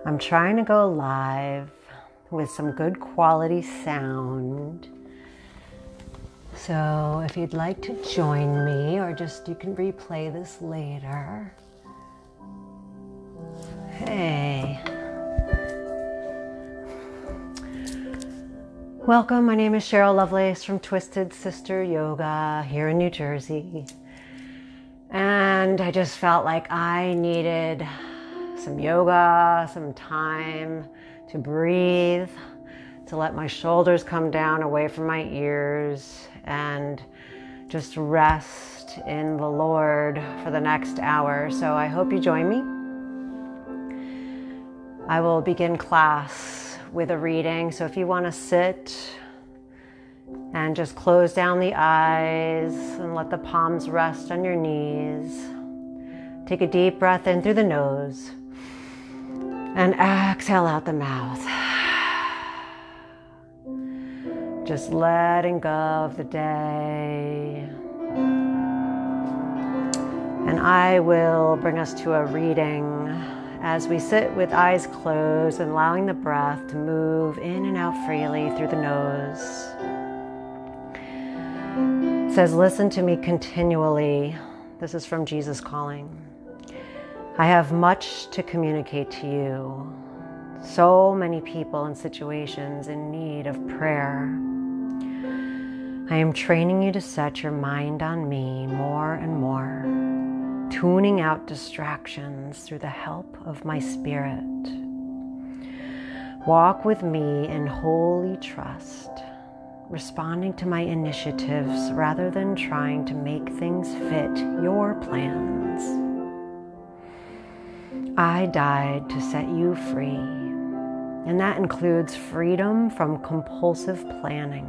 I'm trying to go live with some good quality sound. So if you'd like to join me, or just you can replay this later. Hey. Welcome, my name is Cheryl Lovelace from Twisted Sister Yoga here in New Jersey. And I just felt like I needed some yoga, some time to breathe, to let my shoulders come down away from my ears and just rest in the Lord for the next hour. So I hope you join me. I will begin class with a reading. So if you want to sit and just close down the eyes and let the palms rest on your knees. Take a deep breath in through the nose and exhale out the mouth. Just letting go of the day. And I will bring us to a reading as we sit with eyes closed and allowing the breath to move in and out freely through the nose. It says, listen to me continually. This is from Jesus Calling. I have much to communicate to you. So many people and situations in need of prayer. I am training you to set your mind on me more and more, tuning out distractions through the help of my spirit. Walk with me in holy trust, responding to my initiatives rather than trying to make things fit your plans. I died to set you free, and that includes freedom from compulsive planning.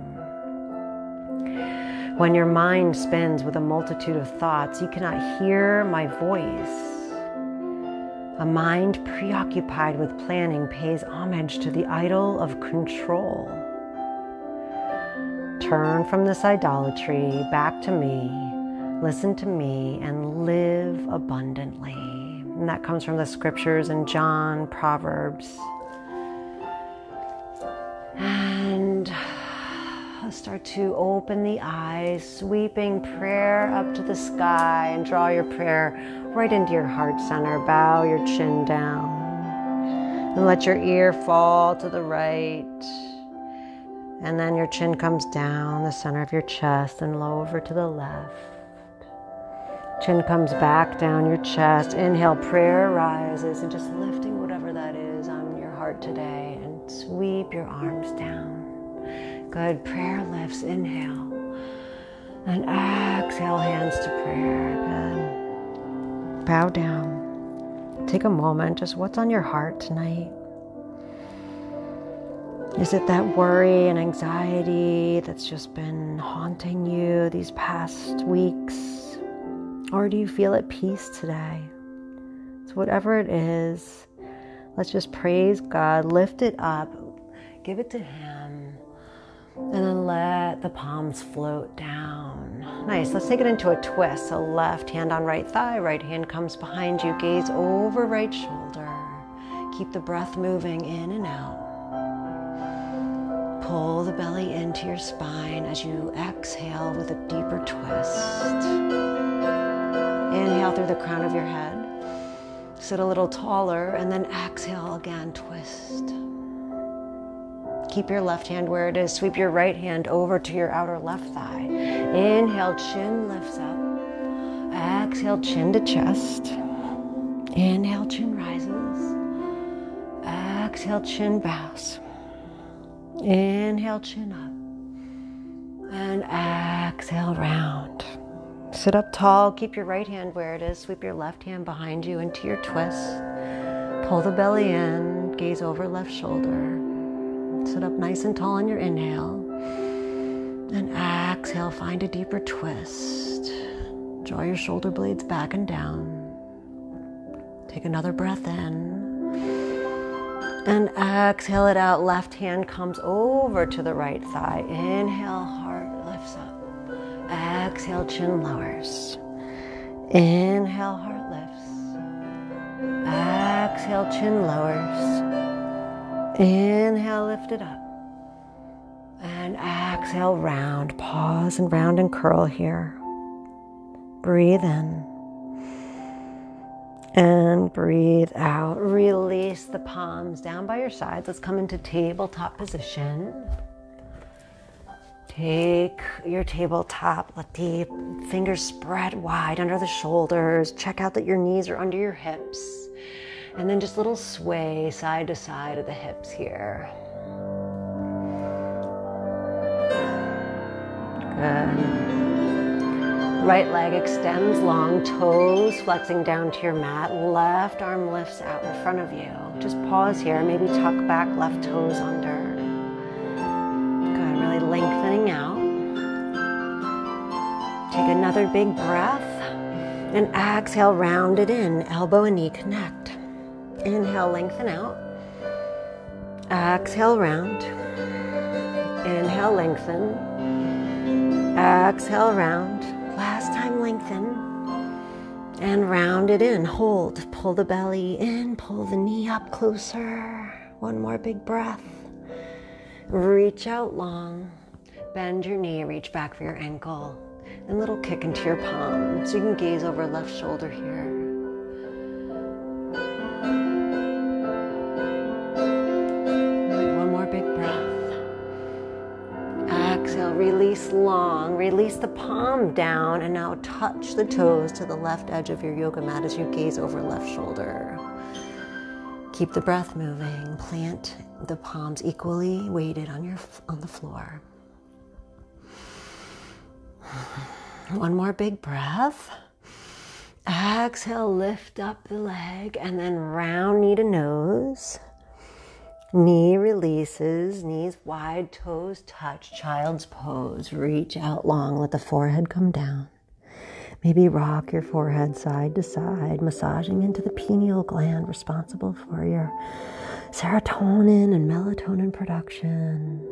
When your mind spins with a multitude of thoughts, you cannot hear my voice. A mind preoccupied with planning pays homage to the idol of control. Turn from this idolatry back to me, listen to me, and live abundantly. And that comes from the scriptures in John, Proverbs. And let's start to open the eyes, sweeping prayer up to the sky, and draw your prayer right into your heart center. Bow your chin down and let your ear fall to the right. And then your chin comes down the center of your chest and low over to the left. Chin comes back down your chest. Inhale, prayer rises, and just lifting whatever that is on your heart today, and sweep your arms down. Good. Prayer lifts. Inhale. And exhale, hands to prayer. Good. Bow down. Take a moment. Just what's on your heart tonight? Is it that worry and anxiety that's just been haunting you these past weeks? Or do you feel at peace today? So whatever it is, let's just praise God, lift it up, give it to Him, and then let the palms float down. Nice. Let's take it into a twist. So left hand on right thigh, right hand comes behind you, gaze over right shoulder. Keep the breath moving in and out. Pull the belly into your spine as you exhale with a deeper twist. Inhale through the crown of your head. Sit a little taller, and then exhale again, twist. Keep your left hand where it is. Sweep your right hand over to your outer left thigh. Inhale, chin lifts up. Exhale, chin to chest. Inhale, chin rises. Exhale, chin bows. Inhale, chin up. And exhale, round. Sit up tall, keep your right hand where it is, sweep your left hand behind you into your twist. Pull the belly in, gaze over left shoulder. Sit up nice and tall on your inhale. And exhale, find a deeper twist. Draw your shoulder blades back and down. Take another breath in. And exhale it out, left hand comes over to the right thigh. Inhale, heart lifts up. Exhale, chin lowers. Inhale, heart lifts. Exhale, chin lowers. Inhale, lift it up. And exhale, round. Pause and round and curl here. Breathe in. And breathe out. Release the palms down by your sides. Let's come into tabletop position. Take your tabletop. Let the fingers spread wide under the shoulders. Check out that your knees are under your hips. And then just a little sway side to side of the hips here. Good. Right leg extends long, toes flexing down to your mat. Left arm lifts out in front of you. Just pause here, maybe tuck back left toes under. Good, really lengthening out. Take another big breath and exhale, round it in. Elbow and knee connect. Inhale, lengthen out. Exhale, round. Inhale, lengthen. Exhale, round. Last time, lengthen. And round it in. Hold. Pull the belly in. Pull the knee up closer. One more big breath. Reach out long. Bend your knee. Reach back for your ankle. And a little kick into your palm. So you can gaze over left shoulder here. One more big breath. Exhale, release long, release the palm down, and now touch the toes to the left edge of your yoga mat as you gaze over left shoulder. Keep the breath moving. Plant the palms equally weighted on the floor. One more big breath. Exhale, lift up the leg, and then round knee to nose. Knee releases, knees wide, toes touch, child's pose. Reach out long, let the forehead come down. Maybe rock your forehead side to side, massaging into the pineal gland responsible for your serotonin and melatonin production.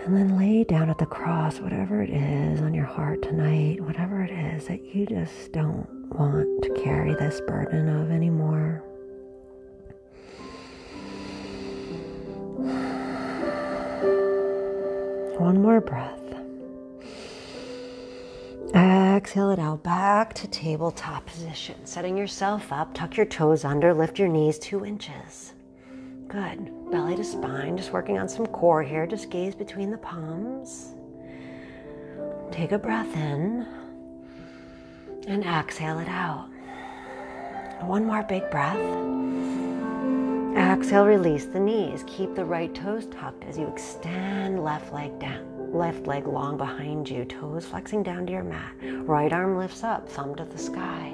And then lay down at the cross, whatever it is on your heart tonight, whatever it is that you just don't want to carry this burden of anymore. One more breath. Exhale it out, back to tabletop position. Setting yourself up, tuck your toes under, lift your knees 2 inches. Good. Belly to spine, just working on some core here. Just gaze between the palms. Take a breath in and exhale it out. One more big breath. Exhale, release the knees. Keep the right toes tucked as you extend left leg down, left leg long behind you, toes flexing down to your mat. Right arm lifts up, thumb to the sky.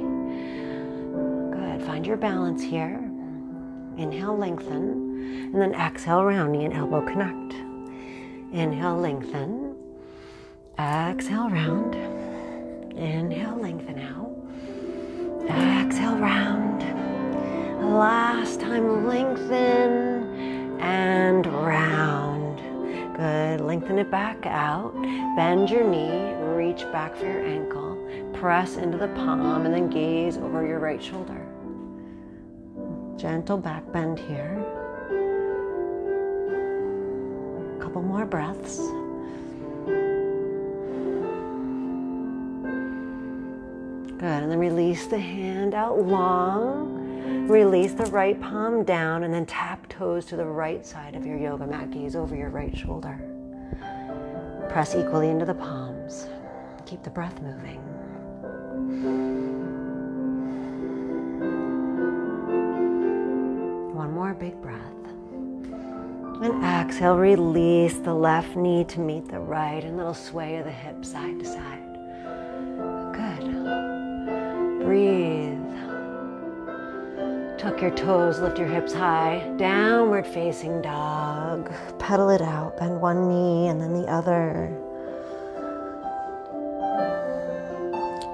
Good, find your balance here. Inhale, lengthen, and then exhale, round, knee and elbow connect. Inhale, lengthen. Exhale, round. Inhale, lengthen out. Exhale, round. Last time, lengthen and round. Good, lengthen it back out. Bend your knee, reach back for your ankle. Press into the palm and then gaze over your right shoulder. Gentle back bend here. A couple more breaths. Good, and then release the hand out long. Release the right palm down and then tap toes to the right side of your yoga mat. Gaze over your right shoulder. Press equally into the palms. Keep the breath moving. One more big breath. And exhale, release the left knee to meet the right, and a little sway of the hips side to side. Good. Breathe. Tuck your toes, lift your hips high. Downward facing dog. Pedal it out. Bend one knee and then the other.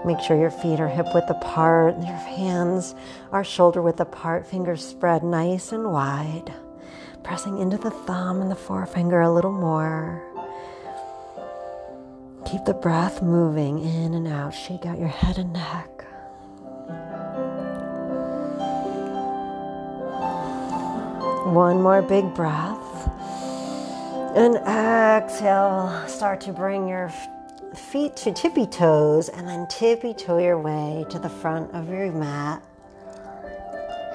Make sure your feet are hip width apart. Your hands are shoulder width apart. Fingers spread nice and wide. Pressing into the thumb and the forefinger a little more. Keep the breath moving in and out. Shake out your head and neck. One more big breath. And exhale, start to bring your feet to tippy toes and then tippy toe your way to the front of your mat.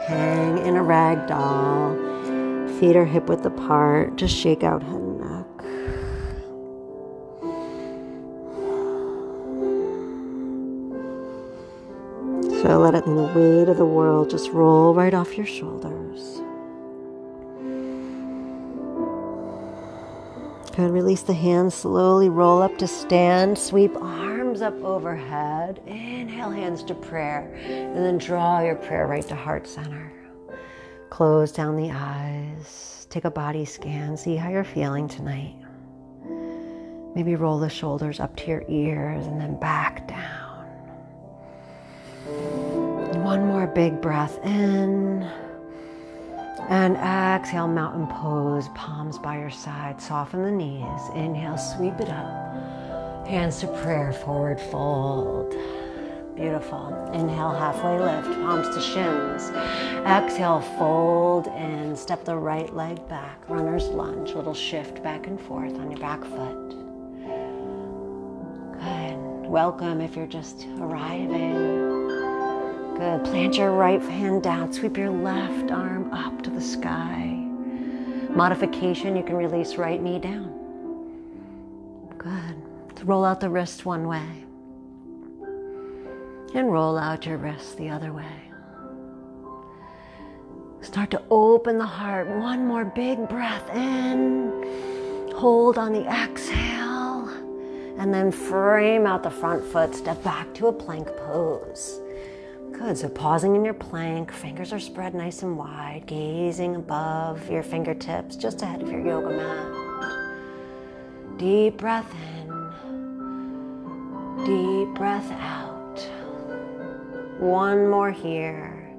Hang in a rag doll. Feet are hip width apart. Just shake out head and neck. So let the weight of the world just roll right off your shoulders. Good. Release the hands, slowly roll up to stand. Sweep arms up overhead. Inhale, hands to prayer. And then draw your prayer right to heart center. Close down the eyes. Take a body scan. See how you're feeling tonight. Maybe roll the shoulders up to your ears and then back down. One more big breath in. And exhale, mountain pose, palms by your side. Soften the knees. Inhale, sweep it up. Hands to prayer, forward fold. Beautiful. Inhale, halfway lift, palms to shins. Exhale, fold and step the right leg back. Runner's lunge, little shift back and forth on your back foot. Good. Welcome if you're just arriving. Good. Plant your right hand down. Sweep your left arm up to the sky. Modification, you can release right knee down. Good. Roll out the wrist one way. And roll out your wrist the other way. Start to open the heart. One more big breath in. Hold on the exhale. And then frame out the front foot. Step back to a plank pose. Good, so pausing in your plank, fingers are spread nice and wide, gazing above your fingertips, just ahead of your yoga mat. Deep breath in, deep breath out. One more here.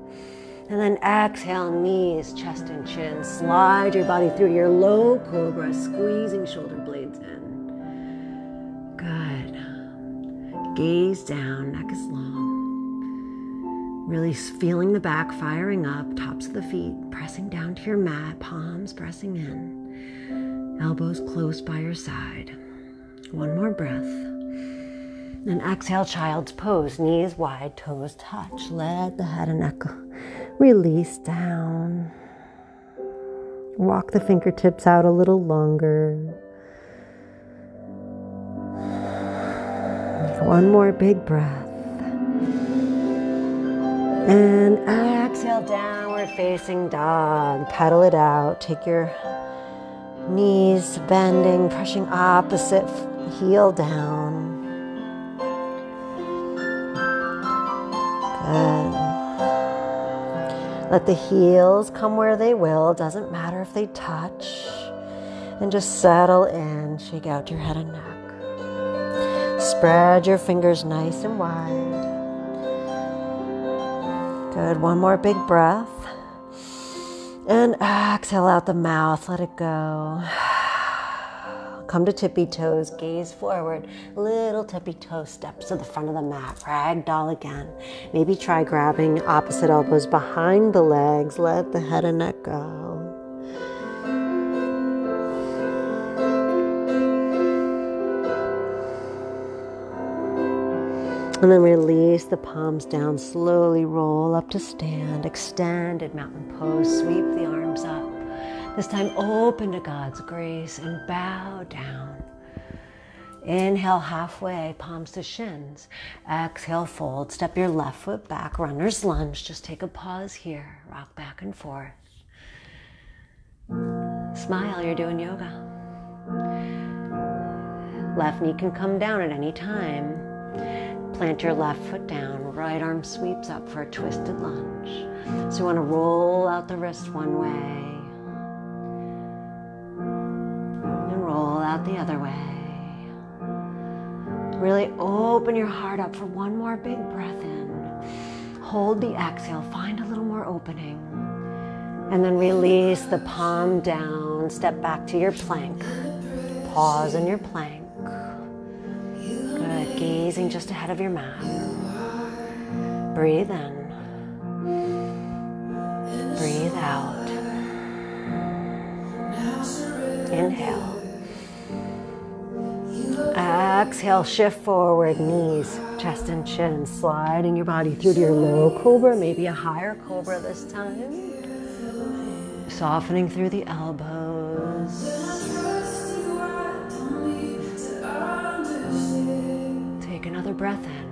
And then exhale, knees, chest and chin. Slide your body through your low cobra, squeezing shoulder blades in. Good. Gaze down, neck is long. Really feeling the back firing up, tops of the feet pressing down to your mat, palms pressing in, elbows close by your side. One more breath. And exhale, child's pose, knees wide, toes touch. Let the head and neck release down. Walk the fingertips out a little longer. One more big breath. And exhale, downward facing dog. Pedal it out. Take your knees bending, pushing opposite heel down. Good. Let the heels come where they will. Doesn't matter if they touch. And just settle in. Shake out your head and neck. Spread your fingers nice and wide. Good. One more big breath. And exhale out the mouth. Let it go. Come to tippy toes. Gaze forward. Little tippy toe steps to the front of the mat. Ragdoll again. Maybe try grabbing opposite elbows behind the legs. Let the head and neck go. And then release the palms down, slowly roll up to stand, extended mountain pose, sweep the arms up. This time open to God's grace and bow down. Inhale halfway, palms to shins. Exhale, fold, step your left foot back, runner's lunge. Just take a pause here, rock back and forth. Smile, you're doing yoga. Left knee can come down at any time. Plant your left foot down, right arm sweeps up for a twisted lunge. So you want to roll out the wrist one way and roll out the other way. Really open your heart up for one more big breath in. Hold the exhale, find a little more opening. And then release the palm down, step back to your plank. Pause in your plank. Good, gazing just ahead of your mat. Breathe in. Breathe out. Inhale. Exhale, shift forward, knees, chest and chin, sliding your body through to your low cobra, maybe a higher cobra this time. Softening through the elbows. Take another breath in.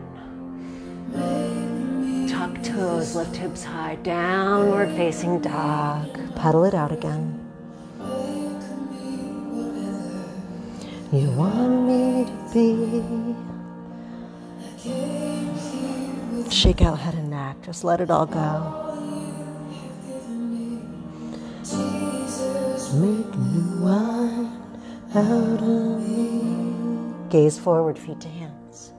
Tuck toes, lift hips high, downward facing dog. Pedal it out again. You want me to be. Shake out head and neck. Just let it all go. Make a new wine out of me. Gaze forward, feet to hands.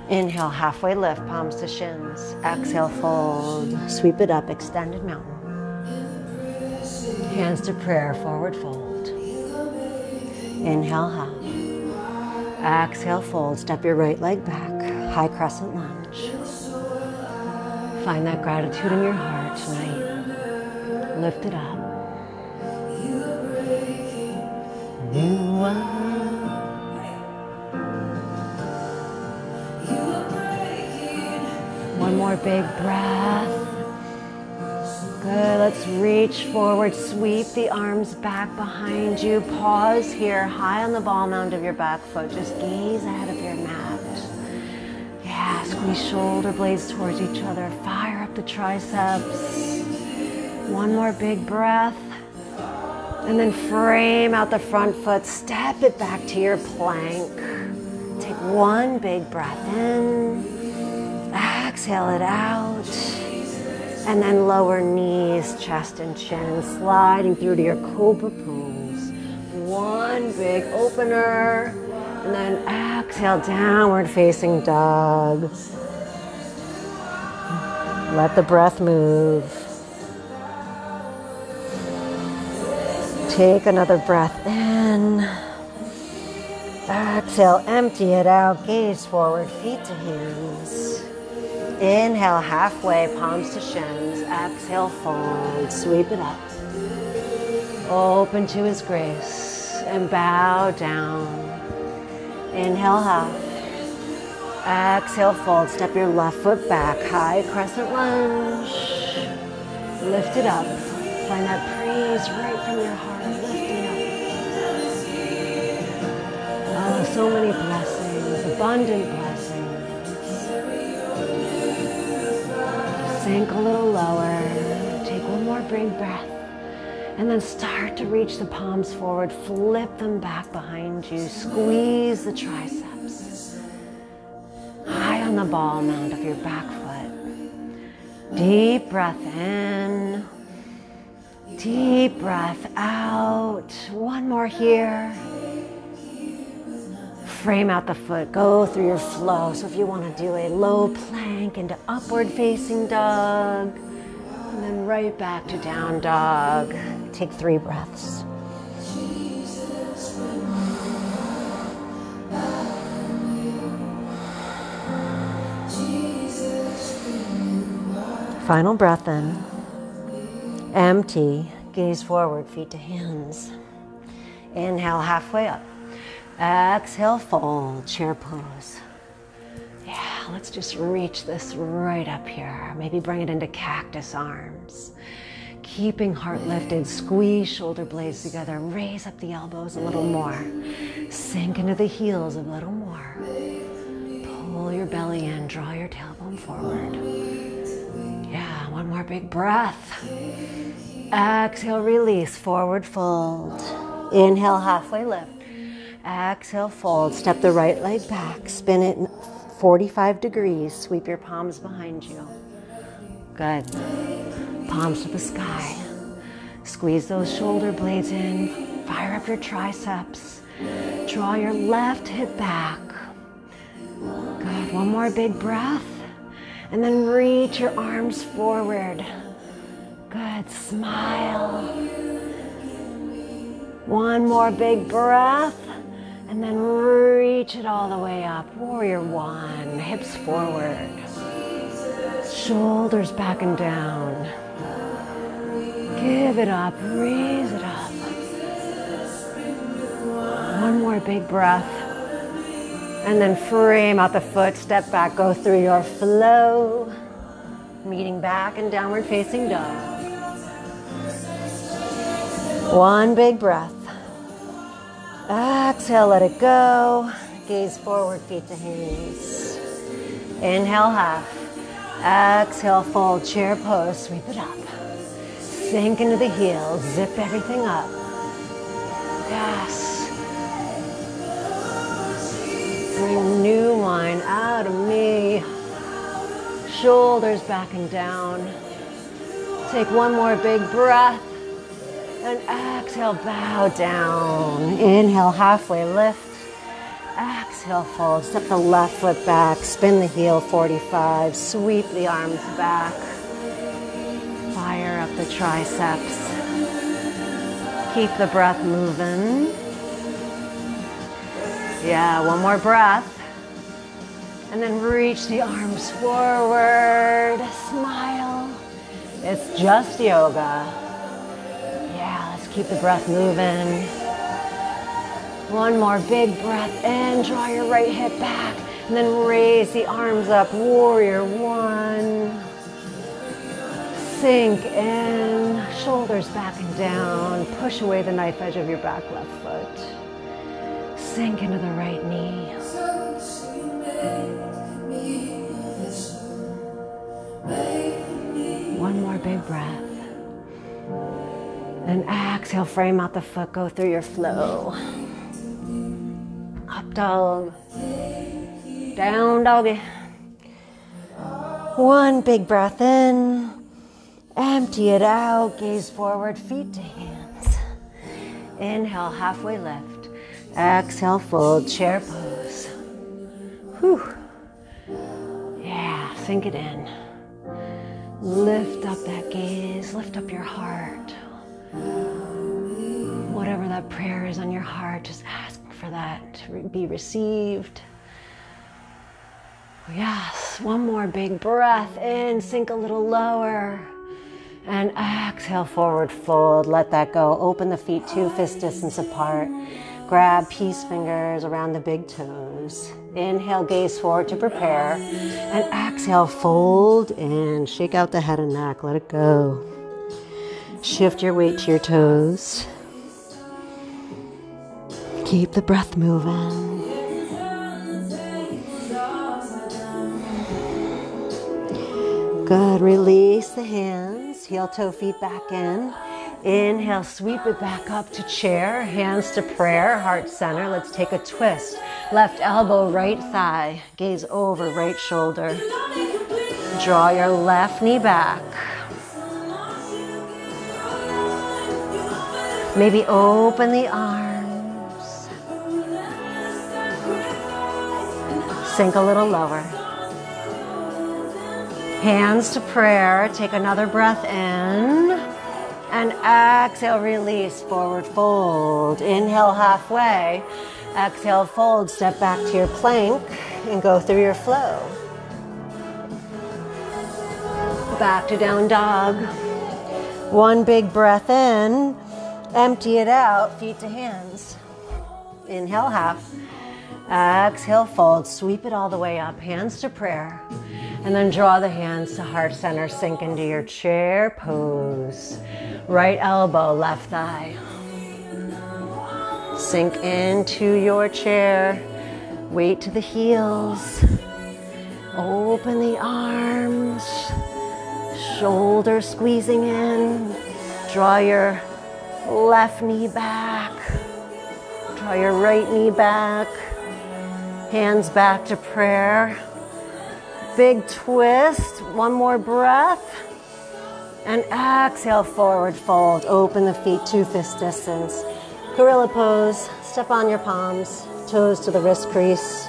Inhale, halfway lift, palms to shins. Exhale, fold. Sweep it up, extended mountain. Hands to prayer, forward fold. Inhale, half. Exhale, fold. Step your right leg back. High crescent lunge. Find that gratitude in your heart tonight. Lift it up. You are. One more big breath. Good, let's reach forward, sweep the arms back behind you. Pause here, high on the ball mound of your back foot. Just gaze ahead of your mat. Yeah, squeeze shoulder blades towards each other. Fire up the triceps. One more big breath. And then frame out the front foot. Step it back to your plank. Take one big breath in. Exhale it out. And then lower knees, chest and chin, sliding through to your cobra pose. One big opener, and then exhale, downward facing dog. Let the breath move. Take another breath in. Exhale, empty it out, gaze forward, feet to hands. Inhale, halfway, palms to shins. Exhale, fold, sweep it up. Open to His grace and bow down. Inhale, half. Exhale, fold, step your left foot back. High crescent lunge. Lift it up. Find that praise right from your heart. Lift it up. Oh, so many blessings, abundant blessings. Sink a little lower. Take one more big breath. And then start to reach the palms forward. Flip them back behind you. Squeeze the triceps. High on the ball mound of your back foot. Deep breath in. Deep breath out. One more here. Frame out the foot, go through your flow. So if you want to do a low plank into upward facing dog, and then right back to down dog. Take 3 breaths. Final breath in. Empty, gaze forward, feet to hands. Inhale, halfway up. Exhale, fold, chair pose. Yeah, let's just reach this right up here. Maybe bring it into cactus arms. Keeping heart lifted, squeeze shoulder blades together, raise up the elbows a little more. Sink into the heels a little more. Pull your belly in, draw your tailbone forward. Yeah, one more big breath. Exhale, release, forward fold. Inhale, halfway lift. Exhale, fold. Step the right leg back. Spin it 45 degrees. Sweep your palms behind you. Good. Palms to the sky. Squeeze those shoulder blades in. Fire up your triceps. Draw your left hip back. Good. One more big breath. And then reach your arms forward. Good. Smile. One more big breath. And then reach it all the way up. Warrior 1. Hips forward. Shoulders back and down. Give it up. Raise it up. One more big breath. And then frame out the foot, step back, go through your flow. Meeting back in downward facing dog. One big breath. Exhale, let it go. Gaze forward, feet to hands. Inhale, half. Exhale, fold, chair pose, sweep it up. Sink into the heels, zip everything up. Yes. Bring new wine out of me. Shoulders back and down. Take one more big breath. And exhale, bow down. Inhale, halfway lift. Exhale, fold. Step the left foot back. Spin the heel 45. Sweep the arms back. Fire up the triceps. Keep the breath moving. Yeah, one more breath. And then reach the arms forward. Smile. It's just yoga. Yeah, let's keep the breath moving. One more big breath in. Draw your right hip back. And then raise the arms up. Warrior one. Sink in. Shoulders back and down. Push away the knife edge of your back left foot. Sink into the right knee. One more big breath. And exhale, frame out the foot, go through your flow. Up dog. Down doggy. One big breath in. Empty it out, gaze forward, feet to hands. Inhale, halfway lift. Exhale, fold, chair pose. Whew. Yeah, sink it in. Lift up that gaze, lift up your heart. Whatever that prayer is on your heart, just ask for that to be received. Yes, one more big breath in, sink a little lower. And exhale, forward fold, let that go. Open the feet 2 fist distance apart. Grab peace fingers around the big toes. Inhale, gaze forward to prepare. And exhale, fold and shake out the head and neck. Let it go. Shift your weight to your toes. Keep the breath moving. Good. Release the hands. Heel toe feet back in. Inhale, sweep it back up to chair, hands to prayer, heart center. Let's take a twist. Left elbow, right thigh, gaze over, right shoulder. Draw your left knee back. Maybe open the arms. Sink a little lower. Hands to prayer, take another breath in. And exhale, release, forward fold. Inhale, halfway. Exhale, fold, step back to your plank and go through your flow. Back to down dog. One big breath in. Empty it out, feet to hands. Inhale, half. Exhale, fold, sweep it all the way up, hands to prayer. And then draw the hands to heart center, sink into your chair pose. Right elbow, left thigh. Sink into your chair. Weight to the heels. Open the arms. Shoulders squeezing in. Draw your left knee back. Draw your right knee back. Hands back to prayer. Big twist, one more breath. And exhale, forward fold. Open the feet 2 fist distance. Gorilla pose, step on your palms, toes to the wrist crease.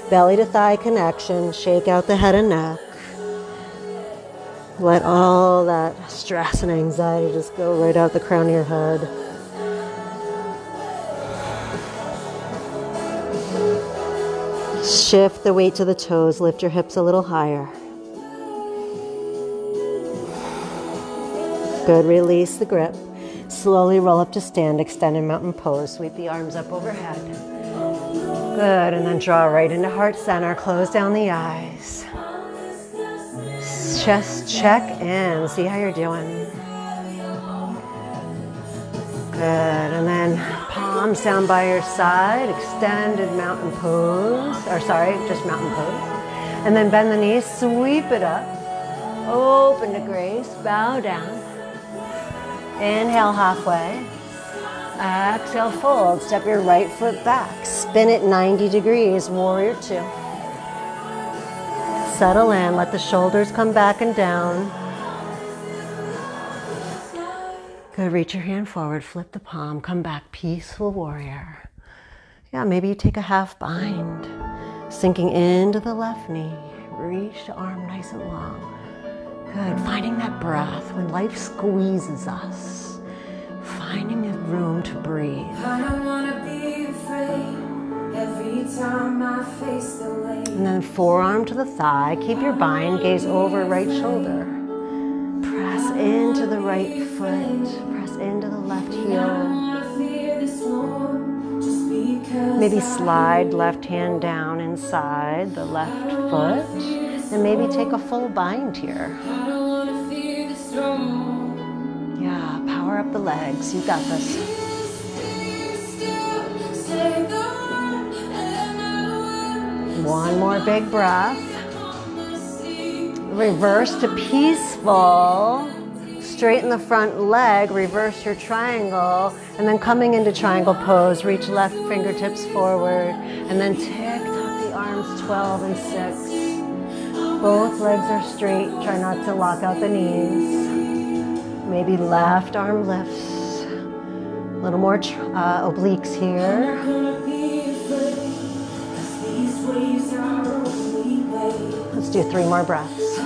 Belly to thigh connection, shake out the head and neck. Let all that stress and anxiety just go right out the crown of your head. Shift the weight to the toes, lift your hips a little higher. Good, release the grip. Slowly roll up to stand, extended mountain pose. Sweep the arms up overhead. Good, and then draw right into heart center. Close down the eyes. Chest check in. See how you're doing. Good, and then palms down by your side. Extended mountain pose. Or sorry, just mountain pose. And then bend the knees. Sweep it up. Open to grace. Bow down. Inhale halfway. Exhale, fold. Step your right foot back. Spin it 90 degrees. Warrior two. Settle in. Let the shoulders come back and down. Good. Reach your hand forward. Flip the palm. Come back. Peaceful warrior. Yeah, maybe you take a half bind. Sinking into the left knee. Reach the arm nice and long. Good. Finding that breath when life squeezes us. Finding the room to breathe. I don't want to be afraid every time I face the way. And then forearm to the thigh. Keep your bind. Gaze over right shoulder. Press into the right foot. Press into the left heel. Maybe slide left hand down inside the left foot. And maybe take a full bind here. Yeah, power up the legs. You got this. One more big breath. Reverse to peaceful. Straighten the front leg. Reverse your triangle. And then coming into triangle pose, reach left fingertips forward. And then tuck the arms 12 and 6. Both legs are straight. Try not to lock out the knees. Maybe left arm lifts. A little more obliques here. Let's do 3 more breaths.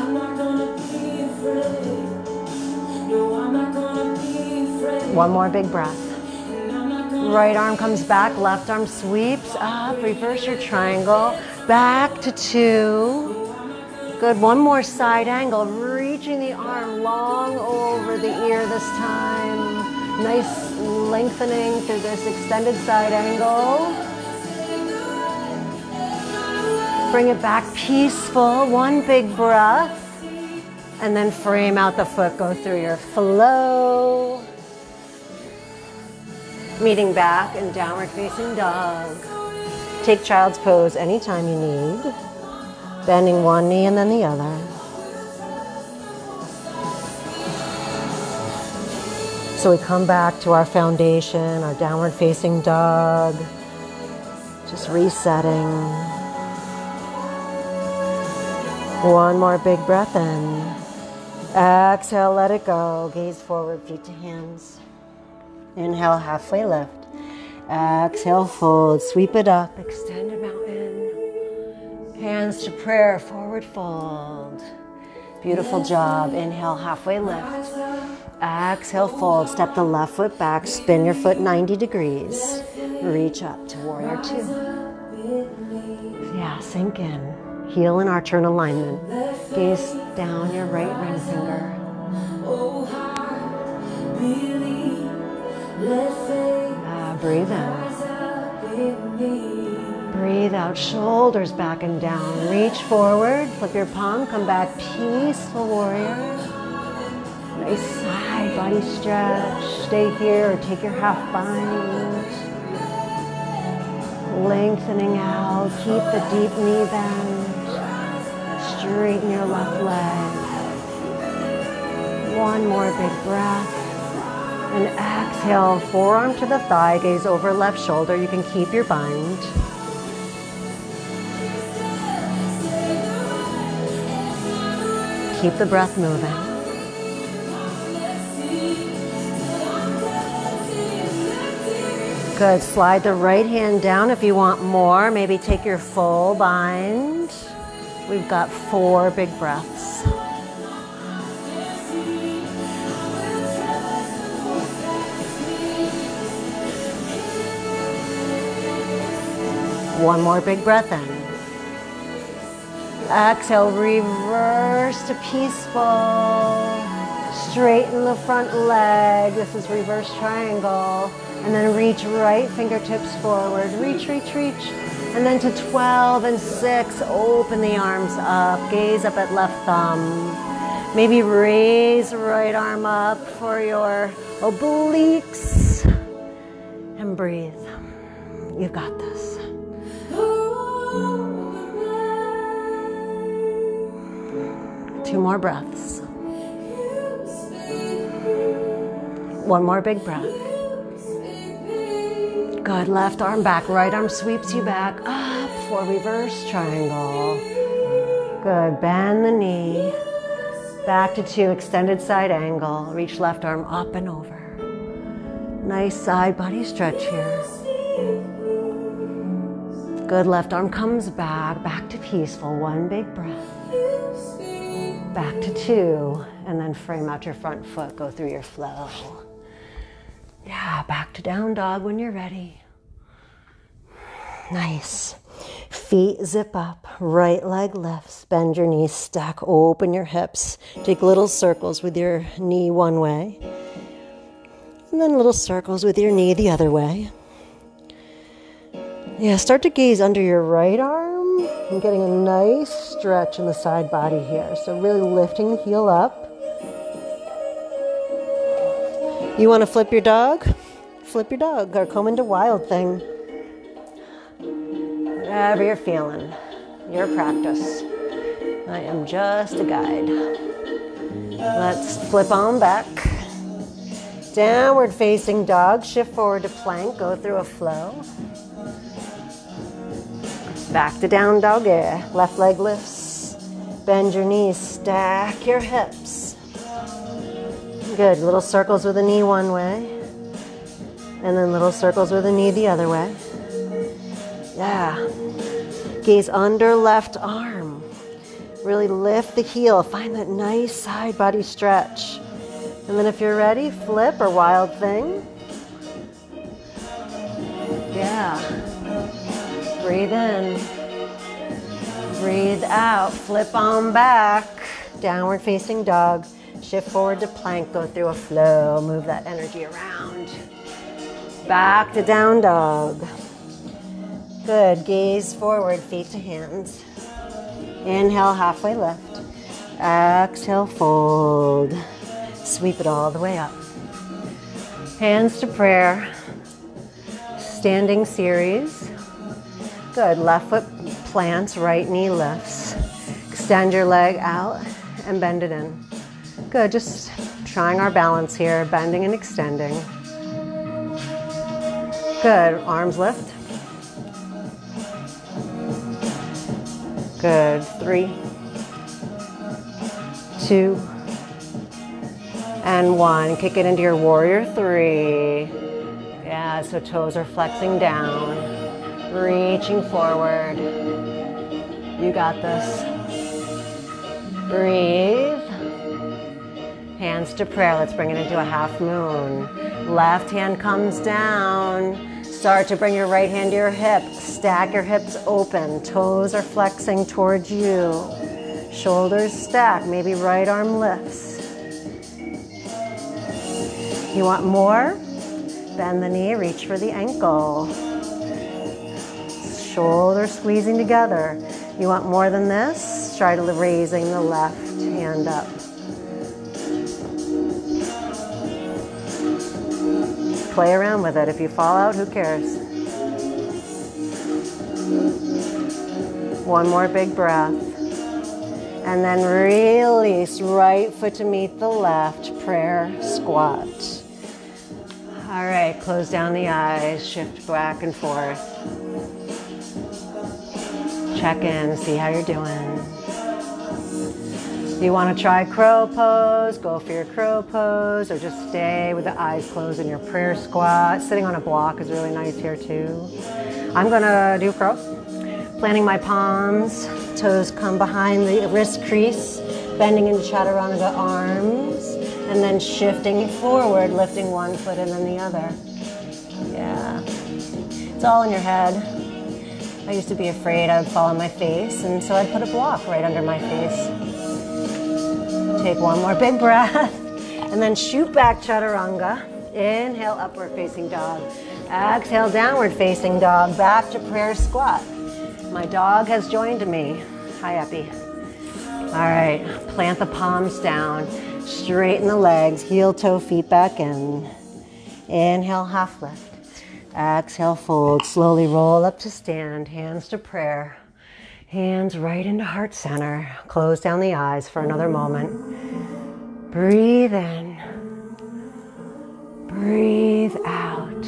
One more big breath. Right arm comes back, left arm sweeps up. Reverse your triangle. Back to 2. Good, one more side angle, reaching the arm long over the ear this time. Nice lengthening through this extended side angle. Bring it back peaceful, one big breath. And then frame out the foot, go through your flow. Meeting back in downward facing dog. Take child's pose anytime you need. Bending one knee and then the other. So we come back to our foundation, our downward facing dog. Just resetting. One more big breath in. Exhale, let it go. Gaze forward, feet to hands. Inhale, halfway lift. Exhale, fold. Sweep it up. Extended mountain. Hands to prayer, forward fold. Beautiful job. Inhale, halfway lift. Exhale, fold. Step the left foot back. Spin your foot 90 degrees. Reach up to warrior two. Yeah, sink in. Heel and arch in alignment. Gaze down your right ring finger. Breathe in. Breathe out, shoulders back and down. Reach forward, flip your palm, come back, peaceful warrior. Nice side body stretch. Stay here or take your half bind. Lengthening out, keep the deep knee bend. Straighten your left leg. One more big breath. And exhale, forearm to the thigh, gaze over left shoulder. You can keep your bind. Keep the breath moving. Good, slide the right hand down if you want more. Maybe take your full bind. We've got 4 big breaths. One more big breath in. Exhale, reverse to peaceful. Straighten the front leg. This is reverse triangle. And then reach right fingertips forward. Reach, reach, reach. And then to 12 and 6, open the arms up. Gaze up at left thumb. Maybe raise right arm up for your obliques. And breathe. You've got this. 2 more breaths. 1 more big breath. Good, left arm back, right arm sweeps you back up for reverse triangle. Good, bend the knee. Back to 2, extended side angle. Reach left arm up and over. Nice side body stretch here. Good, left arm comes back to peaceful. 1 big breath. Back to 2, and then frame out your front foot, go through your flow. Yeah, back to down dog when you're ready. Nice. Feet zip up, right leg lifts, bend your knees, stack, open your hips. Take little circles with your knee one way, and then little circles with your knee the other way. Yeah, start to gaze under your right arm and getting a nice stretch in the side body here. So really lifting the heel up. You want to flip your dog? Flip your dog or come into wild thing. Whatever you're feeling, your practice. I am just a guide. Let's flip on back. Downward facing dog, shift forward to plank, go through a flow. Back to down doggy. Left leg lifts. Bend your knees, stack your hips. Good, little circles with the knee one way. And then little circles with the knee the other way. Yeah. Gaze under left arm. Really lift the heel. Find that nice side body stretch. And then if you're ready, flip or wild thing. Yeah. Breathe in. Breathe out. Flip on back. Downward facing dog. Shift forward to plank. Go through a flow. Move that energy around. Back to down dog. Good. Gaze forward, feet to hands. Inhale, halfway lift. Exhale, fold. Sweep it all the way up. Hands to prayer. Standing series. Good. Left foot plants, right knee lifts. Extend your leg out and bend it in. Good. Just trying our balance here, bending and extending. Good. Arms lift. Good. 3, 2, and 1. Kick it into your warrior 3. Yeah, so toes are flexing down. Reaching forward. You got this. Breathe. Hands to prayer. Let's bring it into a half moon. Left hand comes down. Start to bring your right hand to your hip. Stack your hips open. Toes are flexing towards you. Shoulders stack. Maybe right arm lifts. You want more? Bend the knee. Reach for the ankle. Shoulders squeezing together. You want more than this? Try to raising the left hand up. Play around with it. If you fall out, who cares? 1 more big breath. And then release. Right foot to meet the left. Prayer squat. All right, close down the eyes. Shift back and forth. Check in, see how you're doing. You want to try crow pose, go for your crow pose, or just stay with the eyes closed in your prayer squat. Sitting on a block is really nice here too. I'm gonna do crow. Planting my palms, toes come behind the wrist crease, bending into chaturanga arms, and then shifting forward, lifting one foot and then the other. Yeah, it's all in your head. I used to be afraid I would fall on my face, and so I'd put a block right under my face. Take 1 more big breath. And then shoot back, chaturanga. Inhale, upward facing dog. Exhale, downward facing dog. Back to prayer squat. My dog has joined me. Hi, Epi. All right, plant the palms down. Straighten the legs, heel, toe, feet back in. Inhale, half lift. Exhale, fold. Slowly roll up to stand. Hands to prayer. Hands right into heart center. Close down the eyes for another moment. Breathe in. Breathe out.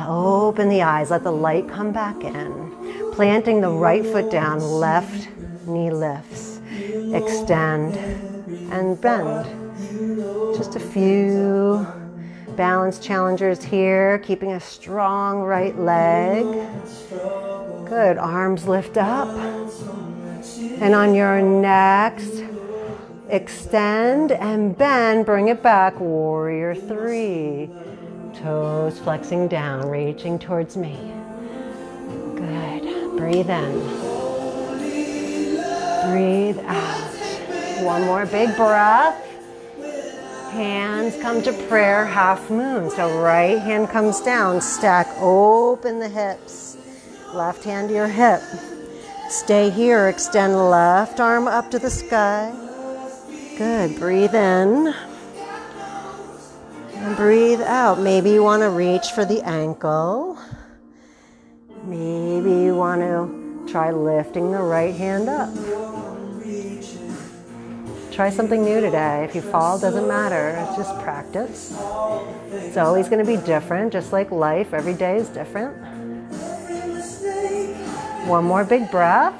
Open the eyes. Let the light come back in. Planting the right foot down. Left knee lifts. Extend and bend. Just a few balance challengers here. Keeping a strong right leg. Good. Arms lift up. And on your next, extend and bend. Bring it back. Warrior 3. Toes flexing down, reaching towards me. Good. Breathe in. Breathe out. One more big breath. Hands come to prayer, half moon. So right hand comes down. Stack open the hips. Left hand to your hip. Stay here. Extend left arm up to the sky. Good. Breathe in. And breathe out. Maybe you want to reach for the ankle. Maybe you want to try lifting the right hand up. Try something new today. If you fall, doesn't matter. It's just practice. It's always going to be different, just like life. Every day is different. One more big breath.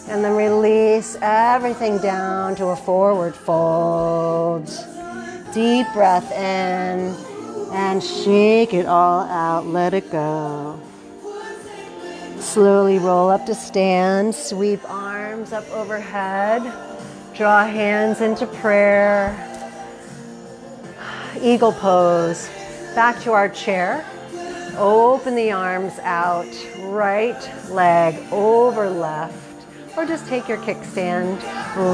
And then release everything down to a forward fold. Deep breath in and shake it all out. Let it go. Slowly roll up to stand. Sweep arms up overhead. Draw hands into prayer. Eagle pose. Back to our chair. Open the arms out. Right leg over left. Or just take your kickstand.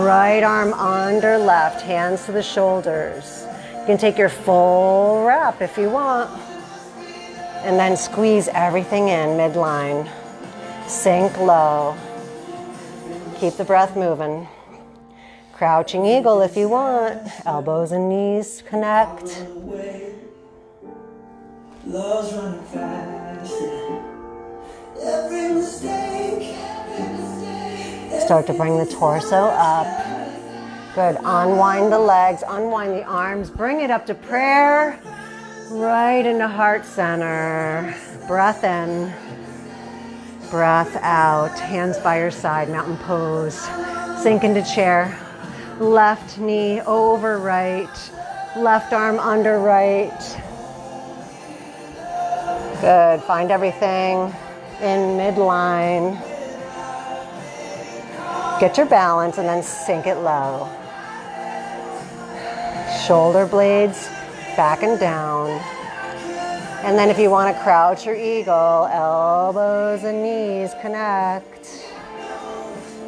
Right arm under left. Hands to the shoulders. You can take your full wrap if you want. And then squeeze everything in midline. Sink low. Keep the breath moving. Crouching eagle if you want. Elbows and knees connect. Love's running faster. Every mistake. Start to bring the torso up. Good. Unwind the legs, unwind the arms. Bring it up to prayer. Right into heart center. Breath in. Breath out. Hands by your side, mountain pose. Sink into chair. Left knee over right. Left arm under right. Good. Find everything in midline. Get your balance and then sink it low. Shoulder blades back and down. And then if you want to crouch or eagle, elbows and knees connect.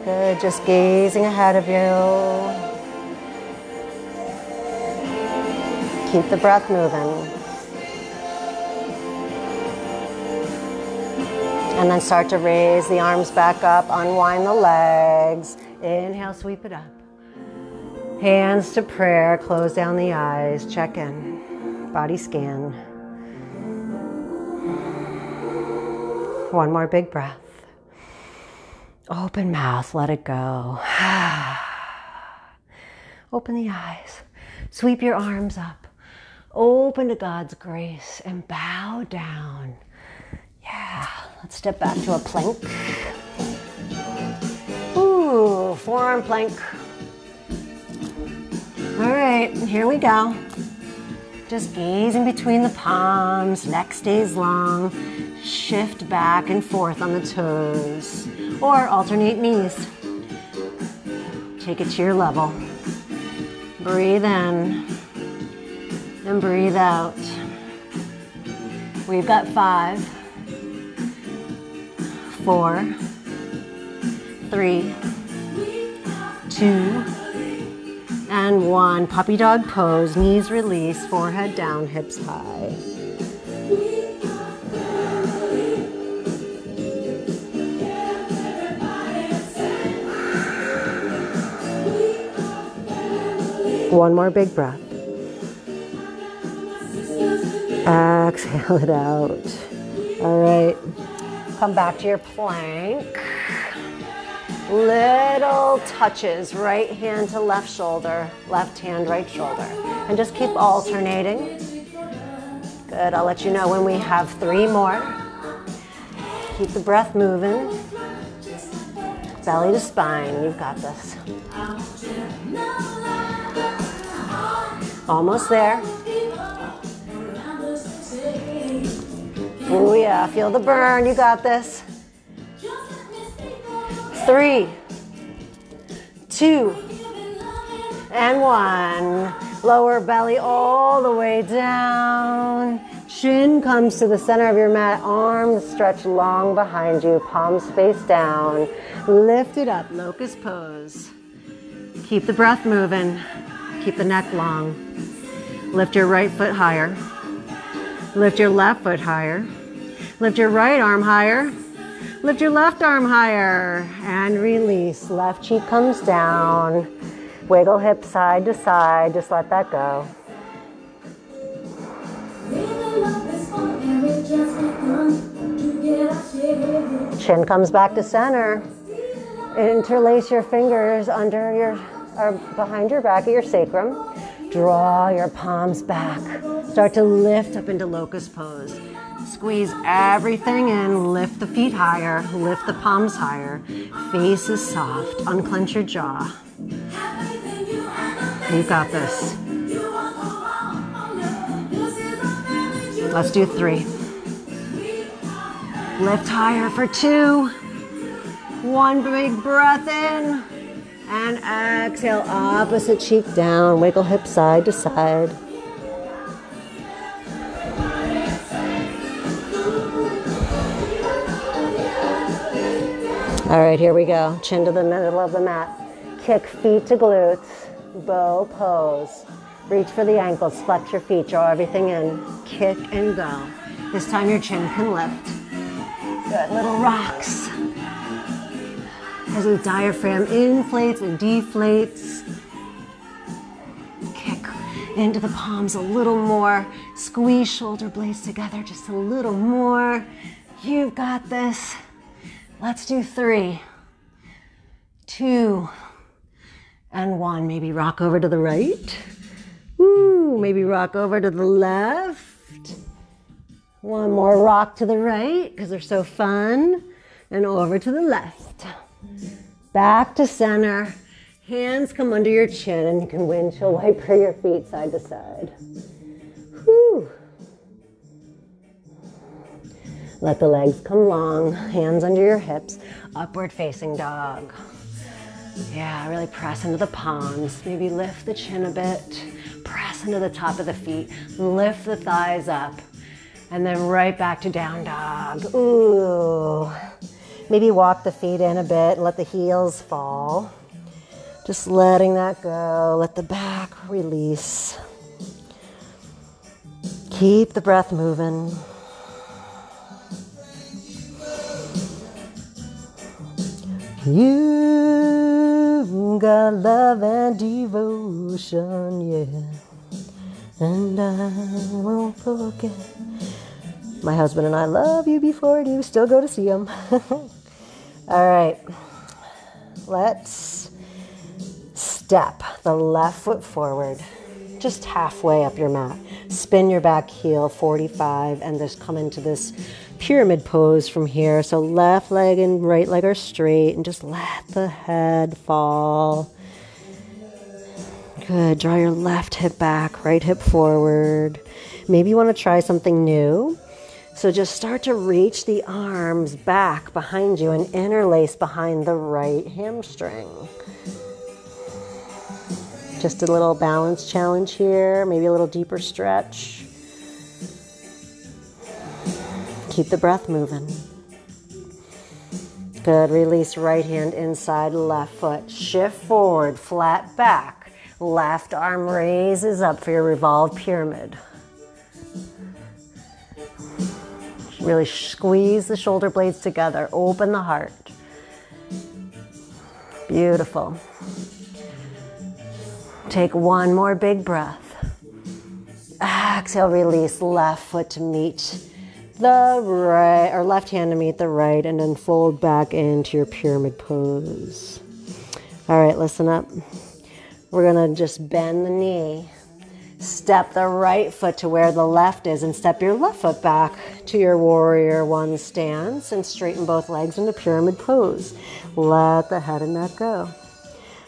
Good, just gazing ahead of you. Keep the breath moving. And then start to raise the arms back up, unwind the legs. Inhale, sweep it up. Hands to prayer, close down the eyes, check in. Body scan. One more big breath. Open mouth, let it go. Open the eyes. Sweep your arms up. Open to God's grace and bow down. Yeah, let's step back to a plank. Ooh, forearm plank. All right, here we go. Just gazing between the palms, neck stays long. Shift back and forth on the toes, or alternate knees. Take it to your level. Breathe in and breathe out. We've got 5, 4, 3, 2, one. Puppy dog pose, knees release, forehead down, hips high. One more big breath. Exhale it out. All right, come back to your plank. Little touches, right hand to left shoulder, left hand, right shoulder. And just keep alternating. Good, I'll let you know when we have 3 more. Keep the breath moving. Belly to spine, you've got this. Almost there. Oh yeah, feel the burn, you got this. 3, 2, and 1. Lower belly all the way down. Shin comes to the center of your mat. Arms stretch long behind you. Palms face down. Lift it up, locust pose. Keep the breath moving. Keep the neck long. Lift your right foot higher. Lift your left foot higher. Lift your right arm higher. Lift your left arm higher and release. Left cheek comes down. Wiggle hips side to side. Just let that go. Chin comes back to center. Interlace your fingers under your, or behind your back at your sacrum. Draw your palms back. Start to lift up into locust pose. Squeeze everything in, lift the feet higher, lift the palms higher. Face is soft, unclench your jaw. You got this. Let's do 3. Lift higher for 2. 1 big breath in. And exhale, opposite cheek down. Wiggle hips side to side. All right, here we go. Chin to the middle of the mat. Kick feet to glutes. Bow pose. Reach for the ankles. Flex your feet. Draw everything in. Kick and go. This time your chin can lift. Good. Little rocks. As the diaphragm inflates and deflates. Kick into the palms a little more. Squeeze shoulder blades together just a little more. You've got this. Let's do 3, 2, and 1. Maybe rock over to the right. Ooh, maybe rock over to the left. One more rock to the right because they're so fun. And over to the left. Back to center. Hands come under your chin and you can windshield wiper your feet side to side. Whew. Let the legs come long, hands under your hips, upward facing dog. Yeah, really press into the palms. Maybe lift the chin a bit, press into the top of the feet, lift the thighs up, and then right back to down dog. Ooh. Maybe walk the feet in a bit and let the heels fall. Just letting that go, let the back release. Keep the breath moving. You've got love and devotion, yeah, and I won't forget. My husband and I love you before I do. Still go to see him. All right, let's step the left foot forward, just halfway up your mat. Spin your back heel 45 and just come into this pyramid pose from here. So left leg and right leg are straight and just let the head fall. Good. Draw your left hip back, right hip forward. Maybe you want to try something new. So just start to reach the arms back behind you and interlace behind the right hamstring. Just a little balance challenge here, maybe a little deeper stretch. Keep the breath moving. Good, release right hand inside, left foot. Shift forward, flat back. Left arm raises up for your revolved pyramid. Really squeeze the shoulder blades together. Open the heart. Beautiful. Take one more big breath. Exhale, release left foot to meet the right, or left hand to meet the right, and then fold back into your pyramid pose. All right, listen up. We're gonna just bend the knee. Step the right foot to where the left is and step your left foot back to your warrior one stance and straighten both legs into pyramid pose. Let the head and neck go.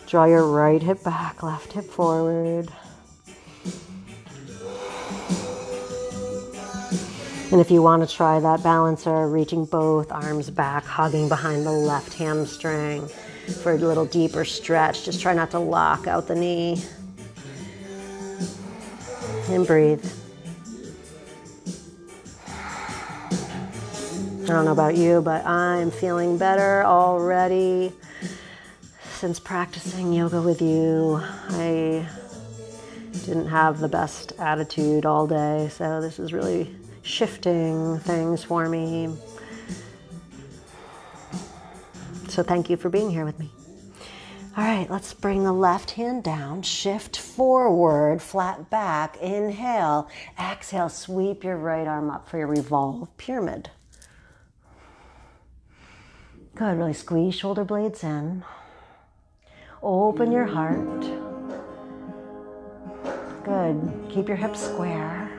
Draw your right hip back, left hip forward. And if you want to try that balancer, reaching both arms back, hugging behind the left hamstring for a little deeper stretch. Just try not to lock out the knee. And breathe. I don't know about you, but I'm feeling better already. Since practicing yoga with you, I didn't have the best attitude all day, so this is really shifting things for me. So thank you for being here with me. All right, let's bring the left hand down, shift forward, flat back, inhale, exhale, sweep your right arm up for your revolved pyramid. Good, really squeeze shoulder blades in. Open your heart. Good, keep your hips square.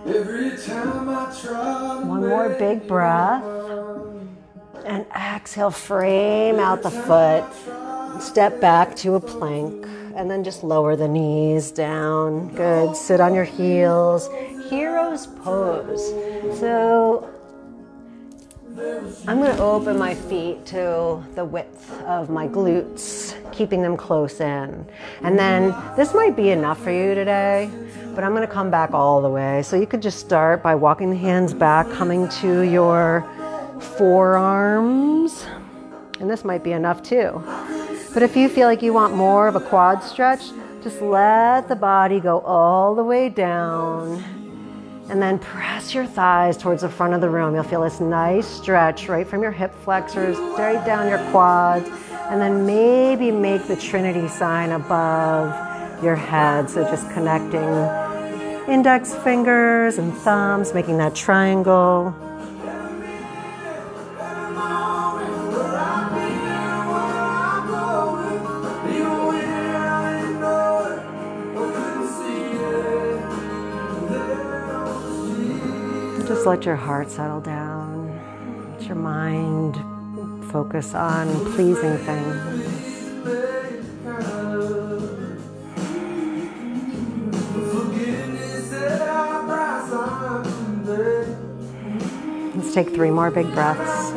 Every time I try one more big breath. And exhale, frame out the foot. Step back to a plank. And then just lower the knees down. Good, sit on your heels. Hero's pose. So I'm going to open my feet to the width of my glutes, keeping them close in. And then this might be enough for you today, but I'm going to come back all the way. So you could just start by walking the hands back, coming to your forearms. And this might be enough too. But if you feel like you want more of a quad stretch, just let the body go all the way down. And then press your thighs towards the front of the room. You'll feel this nice stretch right from your hip flexors, straight down your quads. And then maybe make the Trinity sign above your head. So just connecting index fingers and thumbs, making that triangle. Just let your heart settle down. Let your mind focus on pleasing things. Let's take 3 more big breaths.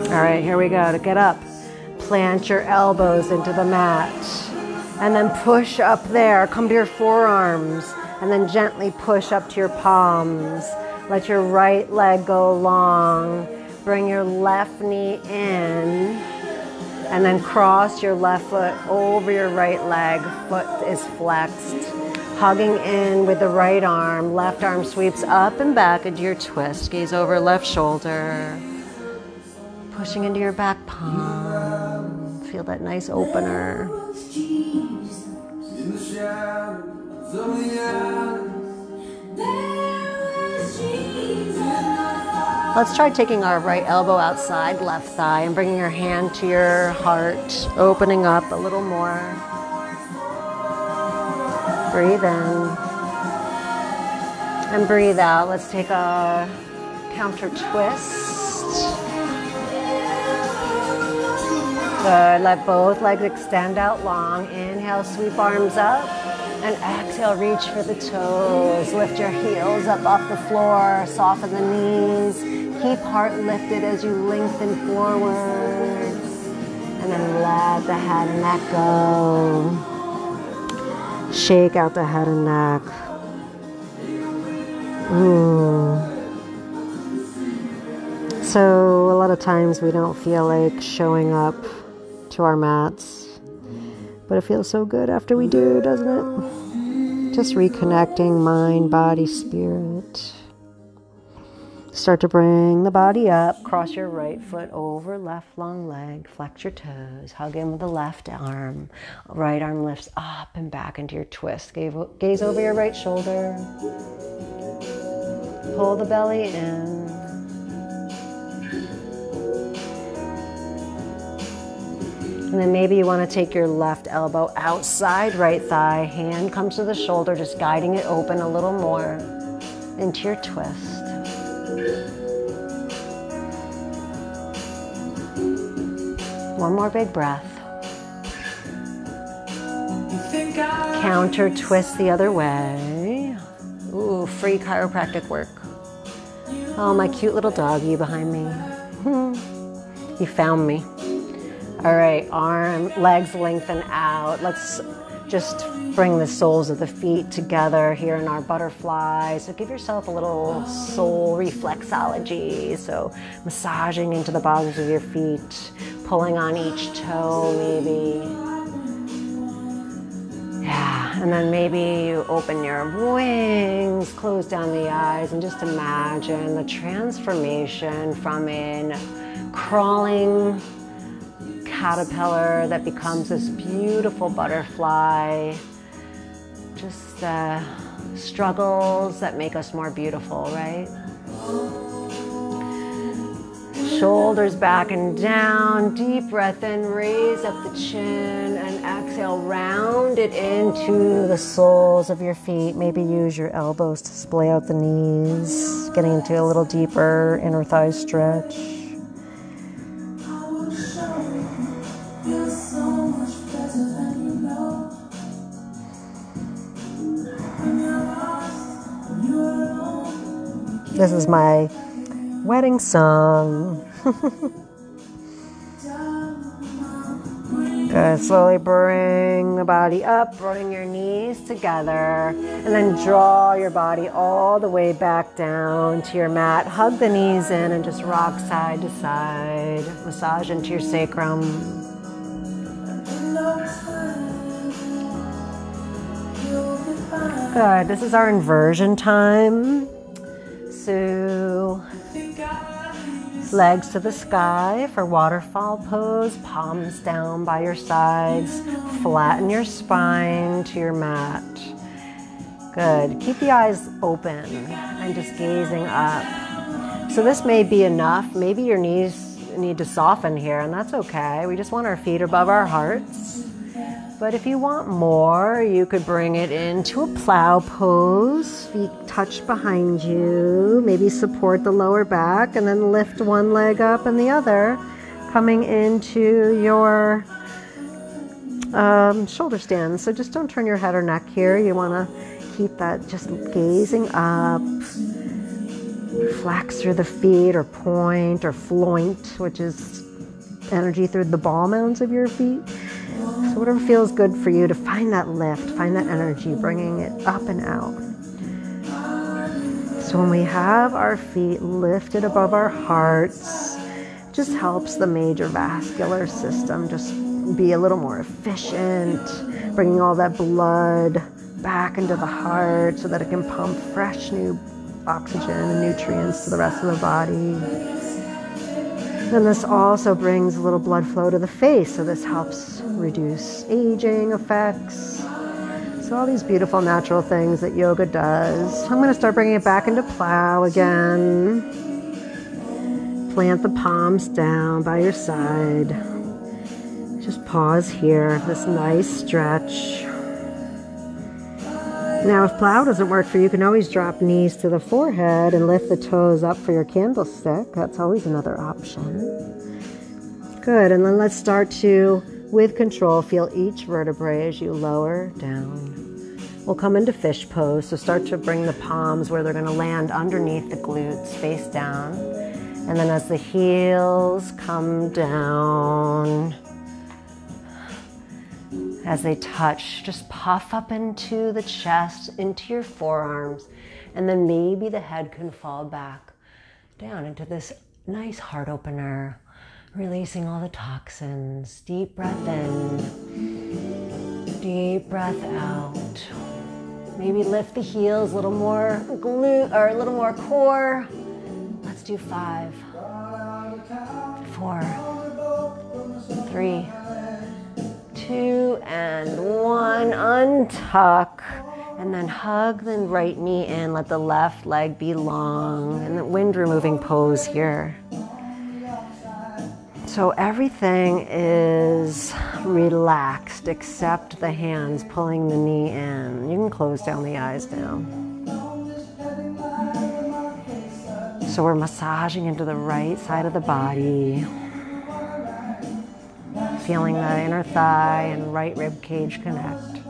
All right, here we go. To get up. Plant your elbows into the mat and then push up there. Come to your forearms and then gently push up to your palms. Let your right leg go long. Bring your left knee in and then cross your left foot over your right leg. Foot is flexed. Hugging in with the right arm. Left arm sweeps up and back into your twist. Gaze over left shoulder. Pushing into your back palm. Feel that nice opener. Let's try taking our right elbow outside left thigh and bringing your hand to your heart, opening up a little more. Breathe in and breathe out. Let's take a counter twist. Good. Let both legs extend out long. Inhale, sweep arms up. And exhale, reach for the toes. Lift your heels up off the floor. Soften the knees. Keep heart lifted as you lengthen forward. And then let the head and neck go. Shake out the head and neck. Ooh. So a lot of times we don't feel like showing up to our mats, but it feels so good after we do, doesn't it? Just reconnecting mind, body, spirit. Start to bring the body up, cross your right foot over left long leg, flex your toes, hug in with the left arm, right arm lifts up and back into your twist. Gaze over your right shoulder, pull the belly in. And then maybe you want to take your left elbow outside right thigh, hand comes to the shoulder, just guiding it open a little more into your twist. One more big breath. Counter twist the other way. Ooh, free chiropractic work. Oh, my cute little doggy behind me. You found me. All right, legs lengthen out. Let's just bring the soles of the feet together here in our butterfly. So give yourself a little soul reflexology. So massaging into the bottoms of your feet, pulling on each toe maybe. Yeah, and then maybe you open your wings, close down the eyes, and just imagine the transformation from a crawling caterpillar that becomes this beautiful butterfly. Just the struggles that make us more beautiful, right? Shoulders back and down, deep breath in, raise up the chin, and exhale, round it into the soles of your feet. Maybe use your elbows to splay out the knees, getting into a little deeper inner thigh stretch. This is my wedding song. Good. Slowly bring the body up, bring your knees together, and then draw your body all the way back down to your mat. Hug the knees in and just rock side to side. Massage into your sacrum. Good. This is our inversion time. So, legs to the sky for waterfall pose, palms down by your sides, flatten your spine to your mat. Good. Keep the eyes open and just gazing up. So this may be enough. Maybe your knees need to soften here, and that's okay. We just want our feet above our hearts. But if you want more, you could bring it into a plow pose. Feet touch behind you. Maybe support the lower back and then lift one leg up and the other, coming into your shoulder stand. So just don't turn your head or neck here. You want to keep that just gazing up. Flex through the feet, or point, or floint, which is energy through the ball mounds of your feet. So whatever feels good for you, to find that lift, find that energy, bringing it up and out. So when we have our feet lifted above our hearts, it just helps the major vascular system just be a little more efficient, bringing all that blood back into the heart so that it can pump fresh new oxygen and nutrients to the rest of the body. And this also brings a little blood flow to the face, so this helps reduce aging effects. So all these beautiful natural things that yoga does. I'm going to start bringing it back into plow again. Plant the palms down by your side. Just pause here, this nice stretch. Now, if plow doesn't work for you, you can always drop knees to the forehead and lift the toes up for your candlestick. That's always another option. Good, and then let's start to, with control, feel each vertebrae as you lower down. We'll come into fish pose, so start to bring the palms where they're going to land underneath the glutes, face down. And then as the heels come down, as they touch, just puff up into the chest, into your forearms, and then maybe the head can fall back down into this Nice heart opener, releasing all the toxins. Deep breath in, deep breath out. Maybe lift the heels, a little more glute or a little more core. Let's do 5, 4, 3, 2, and 1. Untuck. And then hug the right knee in, let the left leg be long, and the wind removing pose here. So everything is relaxed except the hands pulling the knee in. You can close down the eyes now. So we're massaging into the right side of the body, feeling the inner thigh and right rib cage connect.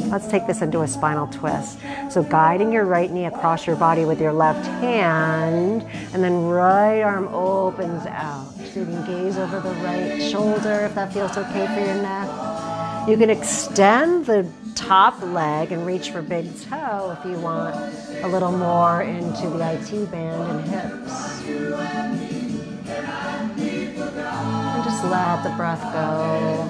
Let's take this into a spinal twist. So guiding your right knee across your body with your left hand, and then right arm opens out. So you can gaze over the right shoulder if that feels okay for your neck. You can extend the top leg and reach for big toe if you want a little more into the IT band and hips. And just let the breath go.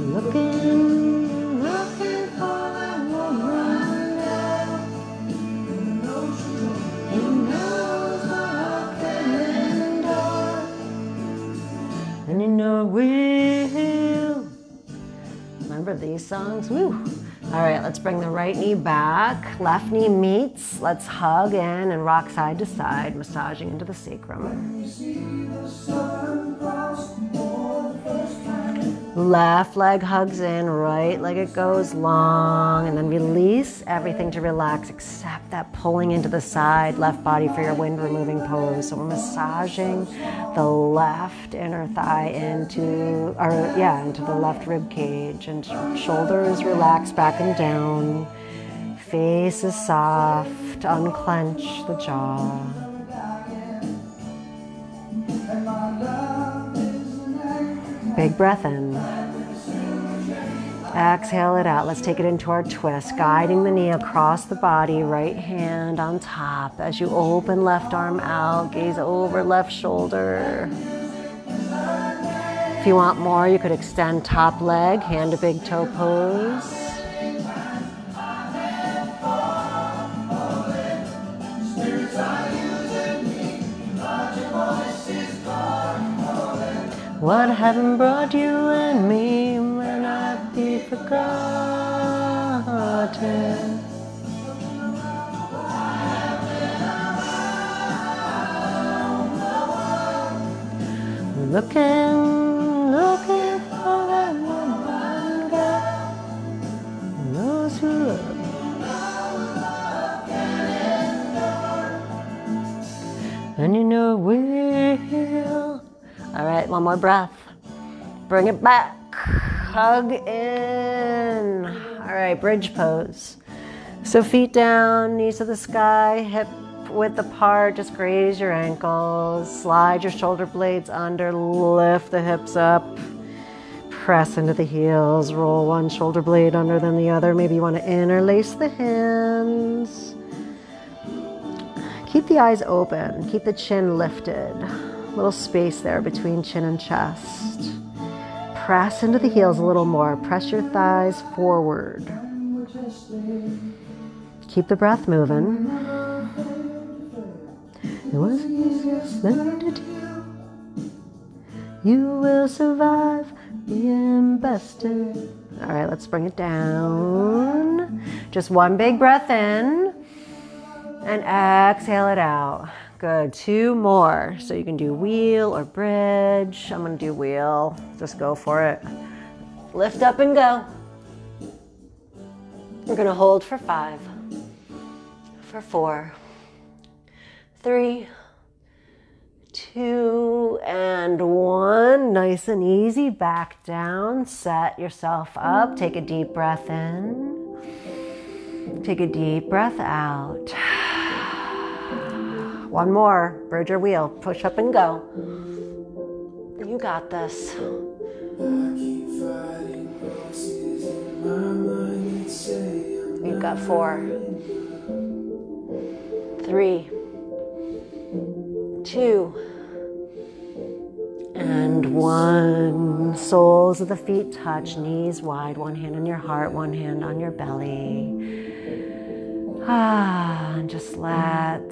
Looking for a woman. He knows the open door, and you know will. Remember these songs? Woo! All right, let's bring the right knee back. Left knee meets. Let's hug in and rock side to side, massaging into the sacrum. Left leg hugs in, right leg it goes long, and then release everything to relax except that pulling into the side, left body for your wind removing pose. So we're massaging the left inner thigh into the left rib cage, and shoulders relax back and down. Face is soft, unclench the jaw. Big breath in. Exhale it out. Let's take it into our twist, guiding the knee across the body, right hand on top. As you open left arm out, gaze over left shoulder. If you want more, you could extend top leg, hand to big toe pose. What heaven brought you and me will not be forgotten. Looking for that one girl, those who love. And you know will. All right, one more breath. Bring it back. Hug in. All right, bridge pose. So feet down, knees to the sky, hip width apart. Just graze your ankles. Slide your shoulder blades under. Lift the hips up. Press into the heels. Roll one shoulder blade under than the other. Maybe you want to interlace the hands. Keep the eyes open. Keep the chin lifted. Little space there between chin and chest. Press into the heels a little more. Press your thighs forward. Keep the breath moving. It was easiest than to do. You will survive being bested. All right, let's bring it down. Just one big breath in and exhale it out. Good, 2 more. So you can do wheel or bridge. I'm gonna do wheel. Just go for it. Lift up and go. We're gonna hold for 5, for 4, 3, 2, and 1. Nice and easy. Back down. Set yourself up. Take a deep breath in. Take a deep breath out. One more. Bridge or wheel. Push up and go. You got this. We've got 4, 3, 2, and 1. Soles of the feet touch, knees wide, one hand on your heart, one hand on your belly. And just let